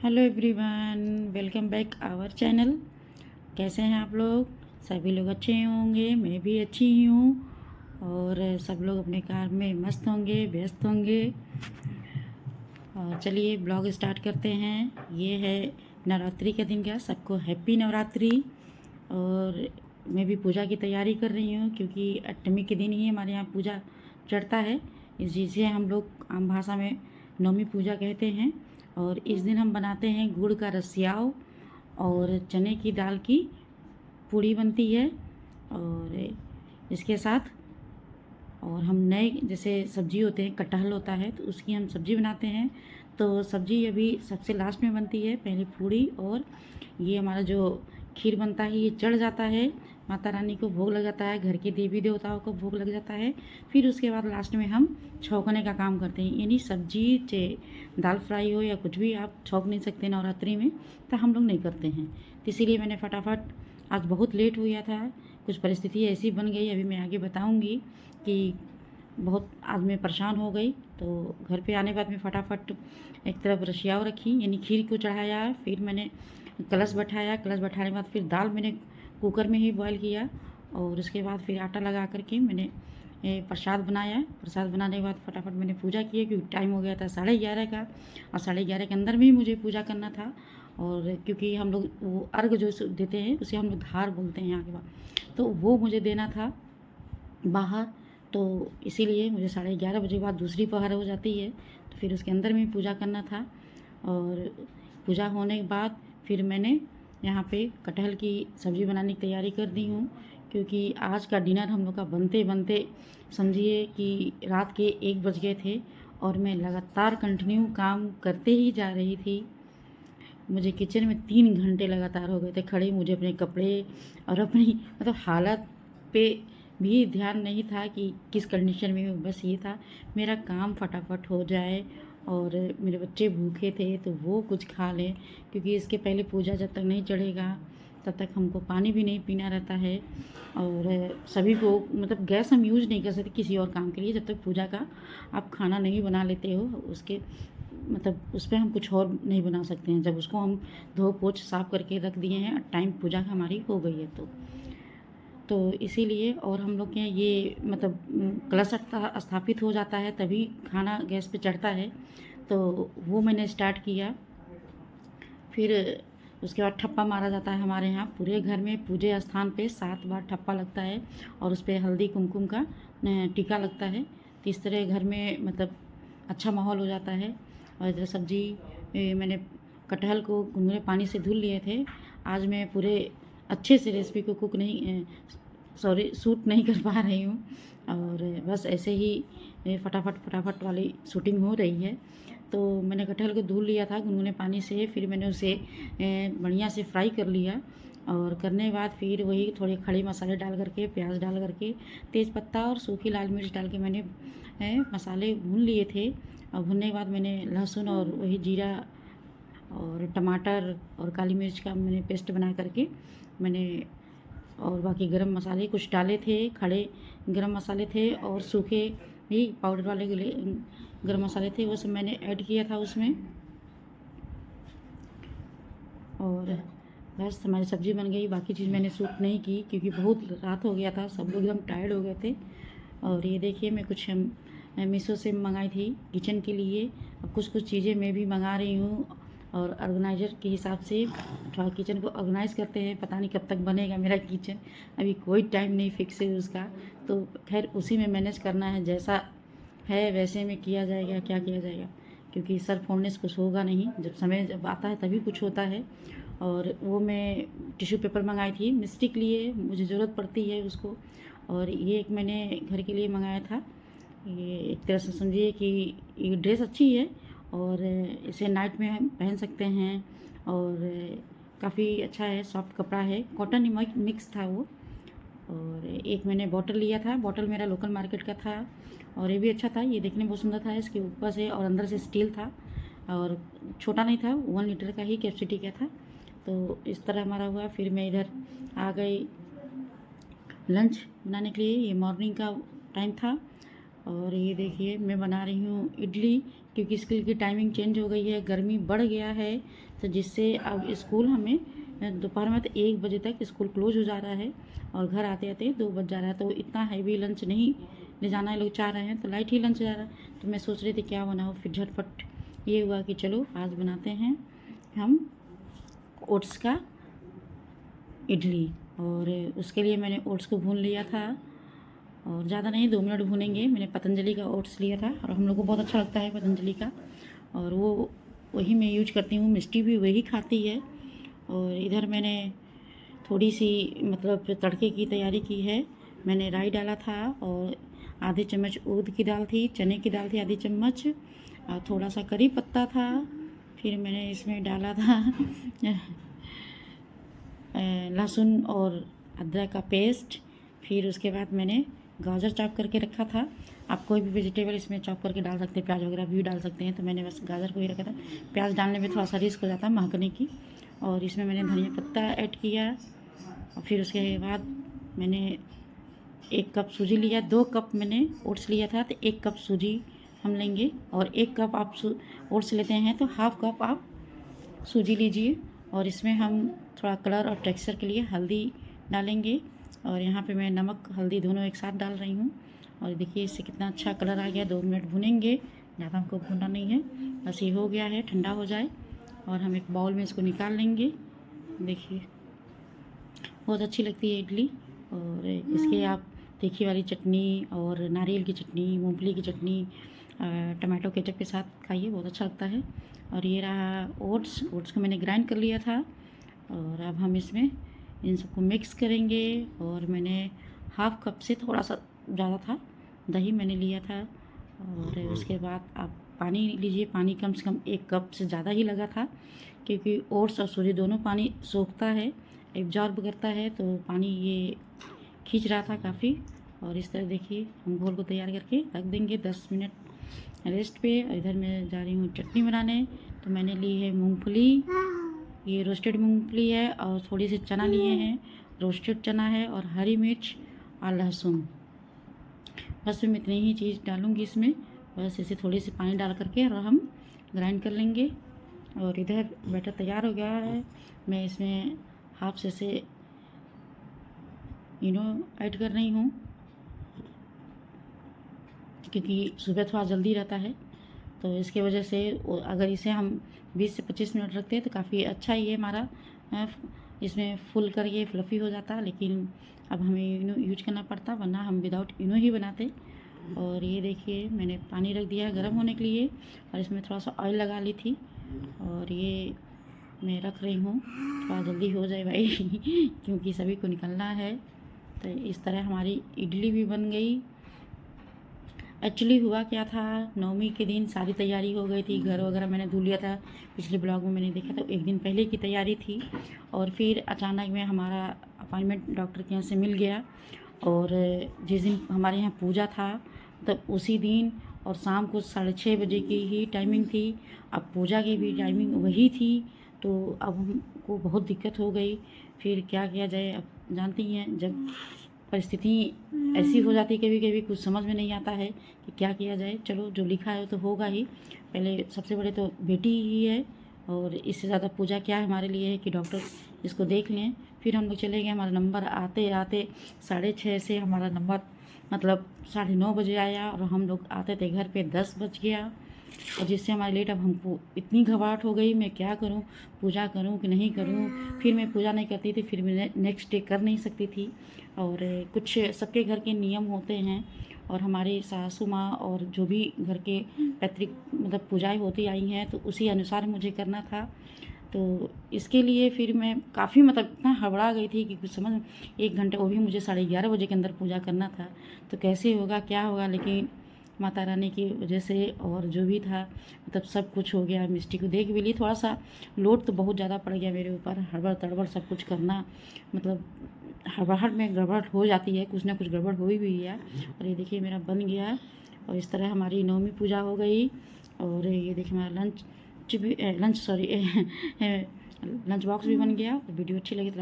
Hello everyone, welcome back our channel. कैसे हैं आप लोग? सभी लोग अच्छे होंगे, मैं भी अच्छी ही हूँ और सब लोग अपने काम में मस्त होंगे, व्यस्त होंगे। और चलिए ब्लॉग स्टार्ट करते हैं। ये है नवरात्रि का दिन का, सबको हैप्पी नवरात्रि। और मैं भी पूजा की तैयारी कर रही हूँ क्योंकि अष्टमी के दिन ही हमारे यहाँ पूजा चढ़ता है। जिसे हम लोग आम भाषा में नवमी पूजा कहते हैं। और इस दिन हम बनाते हैं गुड़ का रसियाव और चने की दाल की पूड़ी बनती है। और इसके साथ और हम नए जैसे सब्जी होते हैं, कटहल होता है तो उसकी हम सब्ज़ी बनाते हैं। तो सब्ज़ी अभी सबसे लास्ट में बनती है, पहले पूड़ी और ये हमारा जो खीर बनता है ये चढ़ जाता है, माता रानी को भोग लग जाता है, घर के देवी देवताओं को भोग लग जाता है। फिर उसके बाद लास्ट में हम छौंकने का काम करते हैं, यानी सब्जी चाहे दाल फ्राई हो या कुछ भी आप छौंक नहीं सकते नवरात्रि में, तो हम लोग नहीं करते हैं। तो इसीलिए मैंने फटाफट, आज बहुत लेट हो गया था, कुछ परिस्थिति ऐसी बन गई, अभी मैं आगे बताऊंगी कि बहुत आज मैं परेशान हो गई। तो घर पे आने के बाद मैं फटाफट एक तरफ रशियाव रखी, यानी खीर को चढ़ाया। फिर मैंने कलश बैठाया, कलश बैठाने के बाद फिर दाल मैंने कुकर में ही बॉयल किया। और उसके बाद फिर आटा लगा करके मैंने प्रसाद बनाया। प्रसाद बनाने के बाद फटाफट मैंने पूजा की क्योंकि टाइम हो गया था 11:30 का, और 11:30 के अंदर में ही मुझे पूजा करना था। और क्योंकि हम लोग वो अर्घ जो देते हैं उसे हम लोग धार बोलते हैं यहाँ के बाद, तो वो मुझे देना था बाहर। तो इसीलिए मुझे 11:30 बजे के बाद दूसरी पहर हो जाती है, तो फिर उसके अंदर में पूजा करना था। और पूजा होने के बाद फिर मैंने यहाँ पे कटहल की सब्ज़ी बनाने की तैयारी कर दी हूँ, क्योंकि आज का डिनर हम लोग का बनते बनते समझिए कि रात के 1 बज गए थे। और मैं लगातार कंटिन्यू काम करते ही जा रही थी। मुझे किचन में 3 घंटे लगातार हो गए थे खड़े। मुझे अपने कपड़े और अपनी मतलब हालत पे भी ध्यान नहीं था कि किस कंडीशन में हूँ। बस ये था मेरा काम फटाफट हो जाए और मेरे बच्चे भूखे थे तो वो कुछ खा लें, क्योंकि इसके पहले पूजा जब तक नहीं चढ़ेगा तब तक हमको पानी भी नहीं पीना रहता है। और सभी को मतलब गैस हम यूज़ नहीं कर सकते किसी और काम के लिए जब तक पूजा का आप खाना नहीं बना लेते हो। उसके मतलब उस पर हम कुछ और नहीं बना सकते हैं जब उसको हम धो पोछ साफ़ करके रख दिए हैं, टाइम पूजा हमारी हो गई है तो इसीलिए। और हम लोग के यहाँ ये मतलब कलश स्थापित हो जाता है तभी खाना गैस पे चढ़ता है, तो वो मैंने स्टार्ट किया। फिर उसके बाद ठप्पा मारा जाता है हमारे यहाँ पूरे घर में, पूजे स्थान पे 7 बार ठप्पा लगता है और उस पर हल्दी कुमकुम का टीका लगता है। तो इस तरह घर में मतलब अच्छा माहौल हो जाता है। और इधर सब्जी मैंने कटहल को गुनगुने पानी से धुल लिए थे। आज मैं पूरे अच्छे से रेसिपी को कुक नहीं शूट नहीं कर पा रही हूँ, और बस ऐसे ही फटाफट फटाफट वाली शूटिंग हो रही है। तो मैंने कटहल को धुल लिया था गुनगुने पानी से, फिर मैंने उसे बढ़िया से फ्राई कर लिया। और करने के बाद फिर वही थोड़े खड़े मसाले डाल करके, प्याज डाल करके, तेज़पत्ता और सूखी लाल मिर्च डाल के मैंने मसाले भून लिए थे। और भुनने के बाद मैंने लहसुन और वही जीरा और टमाटर और काली मिर्च का मैंने पेस्ट बना करके मैंने, और बाकी गरम मसाले कुछ डाले थे, खड़े गरम मसाले थे और सूखे भी पाउडर वाले गरम मसाले थे, वो सब मैंने ऐड किया था उसमें। और बस हमारी सब्ज़ी बन गई। बाकी चीज़ मैंने शूट नहीं की क्योंकि बहुत रात हो गया था, सब लोग एकदम टायर्ड हो गए थे। और ये देखिए मैं कुछ मीशो से मंगाई थी किचन के लिए। अब कुछ कुछ चीज़ें मैं भी मंगा रही हूँ और ऑर्गेनाइज़र के हिसाब से थोड़ा किचन को ऑर्गेनाइज़ करते हैं। पता नहीं कब तक बनेगा मेरा किचन, अभी कोई टाइम नहीं फिक्स है उसका। तो खैर उसी में मैनेज करना है, जैसा है वैसे में किया जाएगा, क्या किया जाएगा, क्योंकि सर फोड़ने से कुछ होगा नहीं। जब आता है तभी कुछ होता है। और वो मैं टिश्यू पेपर मंगाई थी मिस्टी के लिए, मुझे ज़रूरत पड़ती है उसको। और ये एक मैंने घर के लिए मंगाया था। ये एक तरह से समझिए कि ये ड्रेस अच्छी है और इसे नाइट में हम पहन सकते हैं। और काफ़ी अच्छा है, सॉफ्ट कपड़ा है, कॉटन मिक्स था वो। और एक मैंने बॉटल लिया था, बॉटल मेरा लोकल मार्केट का था और ये भी अच्छा था, ये देखने में बहुत सुंदर था। इसके ऊपर से और अंदर से स्टील था और छोटा नहीं था, 1 लीटर का ही कैपेसिटी का था। तो इस तरह हमारा हुआ। फिर मैं इधर आ गई लंच बनाने के लिए, ये मॉर्निंग का टाइम था। और ये देखिए मैं बना रही हूँ इडली, क्योंकि स्कूल की टाइमिंग चेंज हो गई है, गर्मी बढ़ गया है, तो जिससे अब स्कूल हमें दोपहर में तो 1 बजे तक स्कूल क्लोज हो जा रहा है और घर आते आते 2 बज जा रहा है। तो इतना हैवी लंच नहीं ले जाना लोग चाह रहे हैं, तो लाइट ही लंच जा रहा है। तो मैं सोच रही थी क्या बनाऊँ, फिर झटपट ये हुआ कि चलो आज बनाते हैं हम ओट्स का इडली। और उसके लिए मैंने ओट्स को भून लिया था, और ज़्यादा नहीं 2 मिनट भूनेंगे। मैंने पतंजलि का ओट्स लिया था और हम लोग को बहुत अच्छा लगता है पतंजलि का, और वो वही मैं यूज करती हूँ, मिष्टी भी वही खाती है। और इधर मैंने थोड़ी सी मतलब तड़के की तैयारी की है। मैंने राई डाला था और आधे चम्मच उड़द की दाल थी, चने की दाल थी आधी चम्मच, और थोड़ा सा करी पत्ता था। फिर मैंने इसमें डाला था लहसुन और अदरक का पेस्ट। फिर उसके बाद मैंने गाजर चॉप करके रखा था। आप कोई भी वेजिटेबल इसमें चॉप करके डाल सकते हैं, प्याज वगैरह भी डाल सकते हैं, तो मैंने बस गाजर को ही रखा था। प्याज डालने में थोड़ा सा रिस्क हो जाता है महकने की। और इसमें मैंने धनिया पत्ता ऐड किया, और फिर उसके बाद मैंने 1 कप सूजी लिया। 2 कप मैंने ओट्स लिया था, तो 1 कप सूजी हम लेंगे, और 1 कप आप ओट्स लेते हैं तो ½ कप आप सूजी लीजिए। और इसमें हम थोड़ा कलर और टेक्सचर के लिए हल्दी डालेंगे, और यहाँ पे मैं नमक हल्दी दोनों एक साथ डाल रही हूँ। और देखिए इससे कितना अच्छा कलर आ गया। 2 मिनट भुनेंगे, ज़्यादा हमको भूनना नहीं है, बस ये हो गया है, ठंडा हो जाए और हम एक बाउल में इसको निकाल लेंगे। देखिए बहुत अच्छी लगती है इडली। और इसके आप तीखी वाली चटनी और नारियल की चटनी, मूंगफली की चटनी, टमाटो केचप के साथ खाइए, बहुत अच्छा लगता है। और ये रहा ओट्स को मैंने ग्राइंड कर लिया था, और अब हम इसमें इन सबको मिक्स करेंगे। और मैंने ½ कप से थोड़ा सा ज़्यादा था दही मैंने लिया था। और उसके बाद आप पानी लीजिए, पानी कम से कम 1 कप से ज़्यादा ही लगा था, क्योंकि ओट्स और सूजी दोनों पानी सोखता है, एब्जॉर्ब करता है, तो पानी ये खींच रहा था काफ़ी। और इस तरह देखिए हम घोल को तैयार करके रख देंगे 10 मिनट रेस्ट पे। इधर मैं जा रही हूँ चटनी बनाने। तो मैंने ली है मूंगफली, ये रोस्टेड मूंगफली है, और थोड़ी सी चना लिए हैं, रोस्टेड चना है, और हरी मिर्च और लहसुन। बस मैं इतनी ही चीज़ डालूँगी इसमें, बस इसे थोड़ी सी पानी डाल करके और हम ग्राइंड कर लेंगे। और इधर बैटर तैयार हो गया है। मैं इसमें ½ से इनो ऐड कर रही हूँ, क्योंकि सुबह थोड़ा जल्दी रहता है, तो इसके वजह से अगर इसे हम 20 से 25 मिनट रखते हैं तो काफ़ी अच्छा ही है हमारा, इसमें फुल कर ये फ्लफ़ी हो जाता। लेकिन अब हमें इनो यूज करना पड़ता, वरना हम विदाउट इनो ही बनाते। और ये देखिए मैंने पानी रख दिया गर्म होने के लिए, और इसमें थोड़ा सा ऑयल लगा ली थी, और ये मैं रख रही हूँ, थोड़ा जल्दी हो जाए भाई क्योंकि सभी को निकलना है। तो इस तरह हमारी इडली भी बन गई। एक्चुअली हुआ क्या था, नवमी के दिन सारी तैयारी हो गई थी, घर वगैरह मैंने धुल लिया था, पिछले ब्लॉग में मैंने देखा था, 1 दिन पहले की तैयारी थी। और फिर अचानक में हमारा अपॉइंटमेंट डॉक्टर के यहाँ से मिल गया, और जिस दिन हमारे यहाँ पूजा था तब उसी दिन, और शाम को 6:30 बजे की ही टाइमिंग थी। अब पूजा की भी टाइमिंग वही थी, तो अब हमको बहुत दिक्कत हो गई। फिर क्या किया जाए, अब जानती हैं जब परिस्थिति ऐसी हो जाती है कभी कभी, कुछ समझ में नहीं आता है कि क्या किया जाए। चलो जो लिखा है तो होगा ही। पहले सबसे बड़े तो बेटी ही है, और इससे ज़्यादा पूजा क्या है हमारे लिए है कि डॉक्टर इसको देख लें। फिर हम लोग चले गए, हमारा नंबर आते आते 6:30 से हमारा नंबर मतलब 9:30 बजे आया, और हम लोग आते थे घर पे 10 बज गया, और जिससे हमारे लेट। अब हमको इतनी घबराहट हो गई, मैं क्या करूं, पूजा करूं कि नहीं करूं। फिर मैं पूजा नहीं करती थी, फिर मैं नेक्स्ट डे कर नहीं सकती थी। और कुछ सबके घर के नियम होते हैं, और हमारी सासू माँ और जो भी घर के पैतृक मतलब पूजाएं होती आई हैं, तो उसी अनुसार मुझे करना था। तो इसके लिए फिर मैं काफ़ी मतलब इतना हड़बड़ा गई थी कि कुछ समझ 1 घंटे, वो भी मुझे 11:30 बजे के अंदर पूजा करना था। तो कैसे होगा क्या होगा, लेकिन माता रानी की वजह से और जो भी था मतलब सब कुछ हो गया। मिस्टी को देख भी ली, थोड़ा सा लोड तो बहुत ज़्यादा पड़ गया मेरे ऊपर, हड़बड़ तड़बड़ सब कुछ करना, मतलब हड़बड़ाहट में गड़बड़ हो जाती है, कुछ ना कुछ गड़बड़ हो ही हुई है। और ये देखिए मेरा बन गया, और इस तरह हमारी नवमी पूजा हो गई। और ये देखिए हमारा लंच बॉक्स भी बन गया। वीडियो अच्छी लगी तो